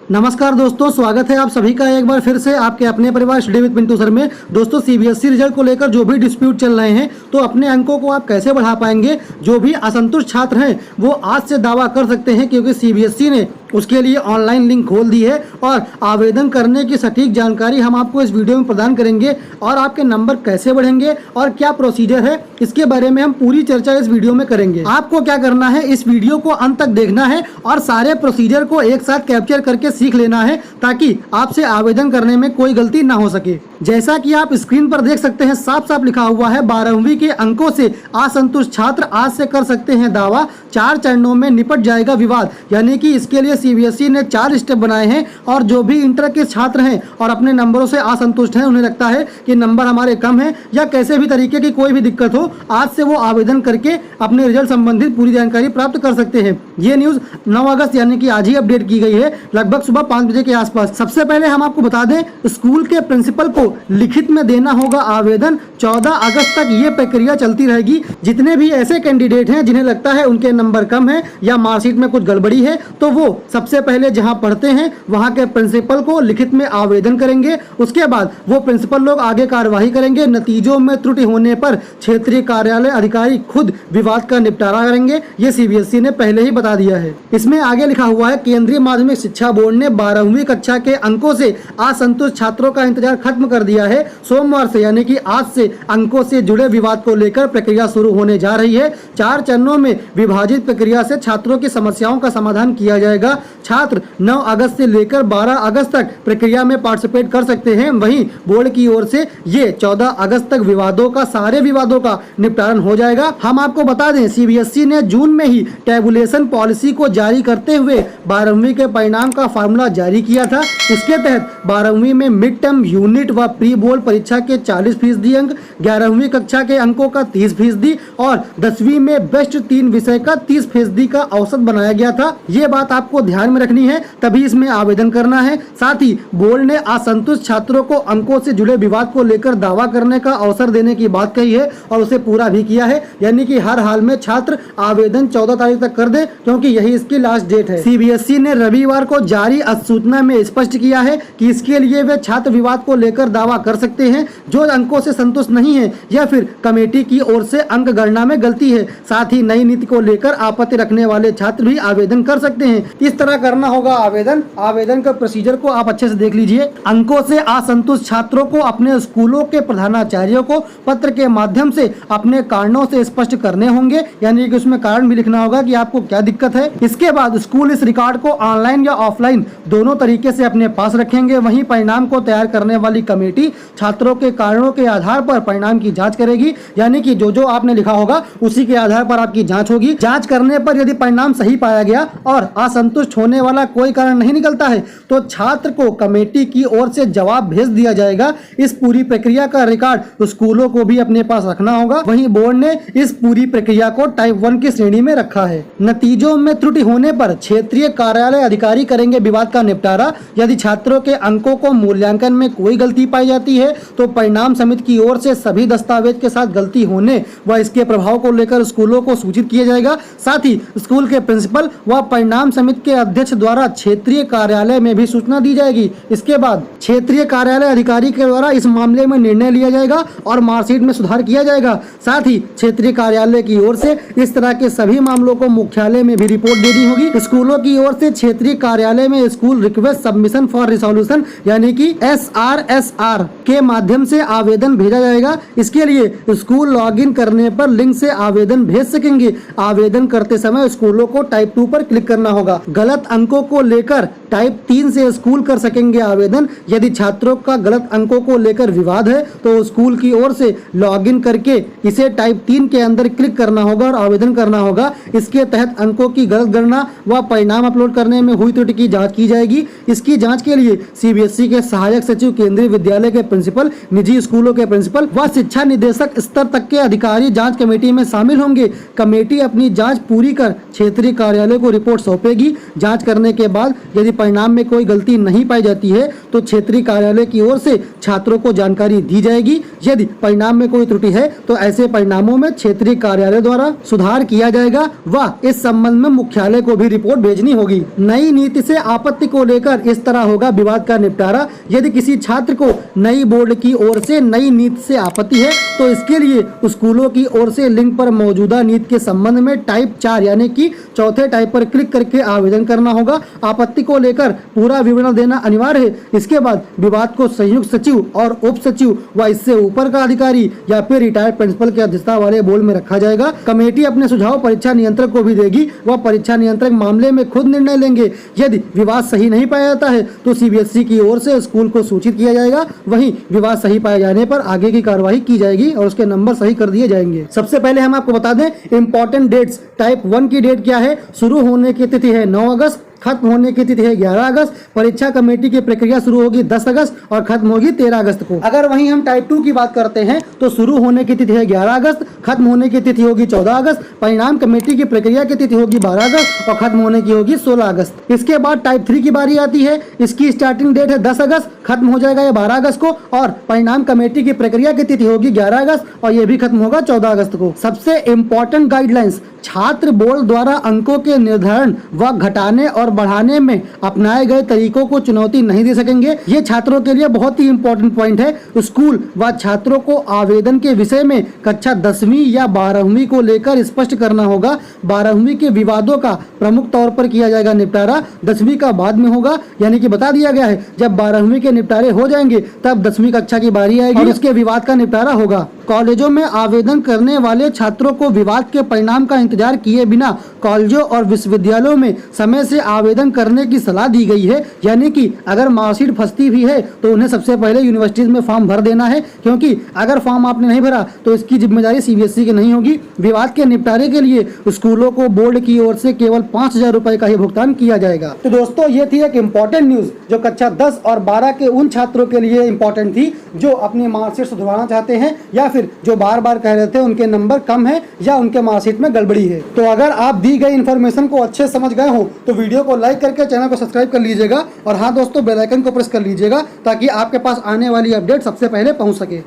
नमस्कार दोस्तों, स्वागत है आप सभी का एक बार फिर से आपके अपने परिवार स्टडी विद पिंटू सर में। दोस्तों, सीबीएसई रिजल्ट को लेकर जो भी डिस्प्यूट चल रहे हैं, तो अपने अंकों को आप कैसे बढ़ा पाएंगे। जो भी असंतुष्ट छात्र हैं वो आज से दावा कर सकते हैं, क्योंकि सीबीएसई ने उसके लिए ऑनलाइन लिंक खोल दी है और आवेदन करने की सटीक जानकारी हम आपको इस वीडियो में प्रदान करेंगे। और आपके नंबर कैसे बढ़ेंगे और क्या प्रोसीजर है, इसके बारे में हम पूरी चर्चा इस वीडियो में करेंगे। आपको क्या करना है, इस वीडियो को अंत तक देखना है और सारे प्रोसीजर को एक साथ कैप्चर करके सीख लेना है, ताकि आपसे आवेदन करने में कोई गलती ना हो सके। जैसा कि आप स्क्रीन पर देख सकते हैं, साफ साफ लिखा हुआ है 12वीं के अंकों से असंतुष्ट छात्र आज से कर सकते हैं दावा, 4 चरणों में निपट जाएगा विवाद। यानी कि इसके लिए सीबीएसई ने 4 स्टेप बनाए हैं और जो भी इंटर के छात्र हैं और अपने नंबरों से असंतुष्ट हैं, उन्हें लगता है कि नंबर हमारे कम है या कैसे भी तरीके की कोई भी दिक्कत हो, आज से वो आवेदन करके अपने रिजल्ट संबंधित पूरी जानकारी प्राप्त कर सकते हैं। ये न्यूज 9 अगस्त यानी कि आज ही अपडेट की गई है, लगभग सुबह 5 बजे के आसपास। सबसे पहले हम आपको बता दें, स्कूल के प्रिंसिपल को लिखित में देना होगा आवेदन। 14 अगस्त तक ये प्रक्रिया चलती रहेगी। जितने भी ऐसे कैंडिडेट हैं जिन्हें लगता है उनके नंबर कम है या मार्कशीट में कुछ गड़बड़ी है, तो वो सबसे पहले जहां पढ़ते हैं वहां के प्रिंसिपल को लिखित में आवेदन करेंगे। उसके बाद वो प्रिंसिपल लोग आगे कार्यवाही करेंगे। नतीजों में त्रुटि होने पर क्षेत्रीय कार्यालय अधिकारी खुद विवाद का निपटारा करेंगे। ये सीबीएसई ने पहले ही बता दिया है। इसमें आगे लिखा हुआ है, केंद्रीय माध्यमिक शिक्षा बोर्ड ने 12वीं कक्षा के अंकों से असंतुष्ट छात्रों का इंतजार खत्म कर दिया है। सोमवार से यानी कि आज से अंकों से जुड़े विवाद को लेकर प्रक्रिया शुरू होने जा रही है। 4 चरणों में विभाजित प्रक्रिया से छात्रों की समस्याओं का समाधान किया जाएगा। छात्र 9 अगस्त से लेकर 12 अगस्त तक प्रक्रिया में पार्टिसिपेट कर सकते हैं। वहीं बोर्ड की ओर से ये 14 अगस्त तक सारे विवादों का निपटान हो जाएगा। हम आपको बता दें, सीबीएसई ने जून में ही टैबुलेशन पॉलिसी को जारी करते हुए 12वीं के परिणाम का फार्मूला जारी किया था। इसके तहत 12वीं में मिड टर्म यूनिट व प्री बोर्ड परीक्षा के 40% अंक, 11वीं कक्षा के अंकों का 30% और 10वीं में बेस्ट 3 विषय का 30% का औसत बनाया गया था। ये बात आपको ध्यान में रखनी है, तभी इसमें आवेदन करना है। साथ ही बोर्ड ने असंतुष्ट छात्रों को अंकों से जुड़े विवाद को लेकर दावा करने का अवसर देने की बात कही है और उसे पूरा भी किया है। यानी कि हर हाल में छात्र आवेदन 14 तारीख तक कर दे, क्योंकि यही इसकी लास्ट डेट है। सीबीएसई ने रविवार को जारी अधिसूचना में स्पष्ट किया है कि इसके लिए वे छात्र विवाद को लेकर दावा कर सकते हैं जो अंकों से संतुष्ट नहीं है या फिर कमेटी की ओर से अंक गणना में गलती है। साथ ही नई नीति को लेकर आपत्ति रखने वाले छात्र भी आवेदन कर सकते हैं। इस तरह करना होगा आवेदन का प्रोसीजर को आप अच्छे से देख लीजिए। अंकों से असंतुष्ट छात्रों को अपने स्कूलों के प्रधानाचार्यों को पत्र के माध्यम से अपने कारणों से स्पष्ट करने होंगे, यानी कि उसमें कारण भी लिखना होगा कि आपको क्या दिक्कत है। इसके बाद स्कूल इस रिकॉर्ड को ऑनलाइन या ऑफलाइन दोनों तरीके से अपने पास रखेंगे। वहीं परिणाम को तैयार करने वाली कमेटी छात्रों के कारणों के आधार पर परिणाम की जांच करेगी। यानी कि जो आपने लिखा होगा उसी के आधार पर आपकी जांच होगी। जांच करने पर यदि परिणाम सही पाया गया और असंतुष्ट होने वाला कोई कारण नहीं निकलता है, तो छात्र को कमेटी की ओर से जवाब भेज दिया जाएगा। इस पूरी प्रक्रिया का रिकॉर्ड स्कूलों को भी अपने पास रखना होगा। वहीं बोर्ड ने इस पूरी प्रक्रिया को टाइप 1 की श्रेणी में रखा है। नतीजों में त्रुटि होने पर क्षेत्रीय कार्यालय अधिकारी करेंगे विवाद का निपटारा। यदि छात्रों के अंकों को मूल्यांकन में कोई गलती पाई जाती है, तो परिणाम समिति की ओर से सभी दस्तावेज के साथ गलती होने व इसके प्रभाव को लेकर स्कूलों को सूचित किया जाएगा। साथ ही स्कूल के प्रिंसिपल व परिणाम समिति के अध्यक्ष द्वारा क्षेत्रीय कार्यालय में भी सूचना दी जाएगी। इसके बाद क्षेत्रीय कार्यालय अधिकारी के द्वारा इस मामले में निर्णय लिया जाएगा और मार्कशीट में सुधार किया जाएगा। साथ ही क्षेत्रीय कार्यालय की ओर से इस तरह के सभी मामलों को मुख्यालय में भी रिपोर्ट देनी होगी। स्कूलों की ओर से क्षेत्रीय कार्यालय में school request submission for resolution यानी कि SRSR के माध्यम से आवेदन भेजा जाएगा। इसके लिए स्कूल लॉगिन करने पर लिंक से आवेदन भेज सकेंगे। आवेदन करते समय स्कूलों को टाइप 2 पर क्लिक करना होगा। गलत अंकों को लेकर टाइप 3 से स्कूल कर सकेंगे आवेदन। यदि छात्रों का गलत अंकों को लेकर विवाद है, तो स्कूल की ओर से लॉगिन करके इसे टाइप 3 के अंदर क्लिक करना होगा और आवेदन करना होगा। इसके तहत अंकों की गलत गणना व परिणाम अपलोड करने में हुई त्रुटि की जांच की जाएगी। इसकी जांच के लिए सीबीएसई के सहायक सचिव, केंद्रीय विद्यालय के प्रिंसिपल, निजी स्कूलों के प्रिंसिपल व शिक्षा निदेशक स्तर तक के अधिकारी जांच कमेटी में शामिल होंगे। कमेटी अपनी जांच पूरी कर क्षेत्रीय कार्यालय को रिपोर्ट सौंपेगी। जांच करने के बाद यदि परिणाम में कोई गलती नहीं पाई जाती है तो क्षेत्रीय कार्यालय की ओर से छात्रों को जानकारी दी जाएगी। यदि परिणाम में कोई त्रुटि है तो ऐसे परिणामों में क्षेत्रीय कार्यालय द्वारा सुधार किया जाएगा व इस संबंध में मुख्यालय को भी रिपोर्ट भेजनी होगी। नई नीति से आपत्ति को लेकर इस तरह होगा विवाद का निपटारा। यदि किसी छात्र को नई बोर्ड की ओर से नई नीति से आपत्ति है तो इसके लिए स्कूलों की ओर से लिंक पर मौजूदा नीति के संबंध में टाइप 4 यानी कि चौथे टाइप पर क्लिक करके आवेदन करना होगा। आपत्ति को लेकर पूरा विवरण देना अनिवार्य है। इसके बाद विवाद को संयुक्त सचिव और उप सचिव व इससे ऊपर का अधिकारी या फिर रिटायर्ड प्रिंसिपल की अध्यक्षता वाले बोर्ड में रखा जाएगा। कमेटी अपने सुझाव परीक्षा नियंत्रक को भी देगी। वह परीक्षा नियंत्रक मामले में खुद निर्णय लेंगे। यदि विवाद सही नहीं पाया जाता है तो सीबीएसई की ओर से स्कूल को सूचित किया जाएगा। वहीं विवाद सही पाए जाने पर आगे की कार्यवाही की जाएगी और उसके नंबर सही कर दिए जाएंगे। सबसे पहले हम आपको बता दें इंपॉर्टेंट डेट्स। टाइप 1 की डेट क्या है? शुरू होने की तिथि है 9 अगस्त, खत्म होने की तिथि है 11 अगस्त। परीक्षा कमेटी की प्रक्रिया शुरू होगी 10 अगस्त और खत्म होगी 13 अगस्त को। अगर वहीं हम टाइप 2 की बात करते हैं तो शुरू होने की तिथि है 11 अगस्त, खत्म होने की तिथि होगी 14 अगस्त। परिणाम कमेटी की प्रक्रिया की तिथि होगी 12 अगस्त और खत्म होने की होगी 16 अगस्त। इसके बाद टाइप 3 की बारी आती है। इसकी स्टार्टिंग डेट है 10 अगस्त, खत्म हो जाएगा ये 12 अगस्त को और परिणाम कमेटी की प्रक्रिया की तिथि होगी 11 अगस्त और ये भी खत्म होगा 14 अगस्त को। सबसे इम्पोर्टेंट गाइडलाइंस, छात्र बोर्ड द्वारा अंकों के निर्धारण व घटाने और बढ़ाने में अपनाए गए तरीकों को चुनौती नहीं दे सकेंगे। ये छात्रों के लिए बहुत ही इंपॉर्टेंट पॉइंट है। स्कूल व छात्रों को आवेदन के विषय में कक्षा 10वीं या 12वीं को लेकर स्पष्ट करना होगा। 12वीं के विवादों का प्रमुख तौर पर किया जाएगा निपटारा, 10वीं का बाद में होगा। यानी कि बता दिया गया है जब 12वीं के निपटारे हो जाएंगे तब 10वीं कक्षा की बारी आएगी और उसके विवाद का निपटारा होगा। कॉलेजों में आवेदन करने वाले छात्रों को विवाद के परिणाम का इंतजार किए बिना कॉलेजों और विश्वविद्यालयों में समय से आवेदन करने की सलाह दी गई है। यानी कि अगर मार्कशीट फंसती भी है तो उन्हें सबसे पहले यूनिवर्सिटीज में फॉर्म भर देना है, क्योंकि अगर फॉर्म आपने नहीं भरा तो इसकी जिम्मेदारी सीबीएसई की नहीं होगी। विवाद के निपटारे के लिए स्कूलों को बोर्ड की ओर से केवल 5,000 रुपए का ही भुगतान किया जाएगा। तो दोस्तों ये थी एक इम्पोर्टेंट न्यूज जो कक्षा 10 और 12 के उन छात्रों के लिए इम्पोर्टेंट थी जो अपनी मार्कशीट सुधरवाना चाहते हैं या फिर जो बार बार कह रहे थे उनके नंबर कम है या उनके मार्कशीट में गड़बड़ी है। तो अगर आप दी गई इन्फॉर्मेशन को अच्छे समझ गए हो तो वीडियो को लाइक करके चैनल को सब्सक्राइब कर लीजिएगा और हाँ दोस्तों बेल आइकन को प्रेस कर लीजिएगा ताकि आपके पास आने वाली अपडेट सबसे पहले पहुंच सके।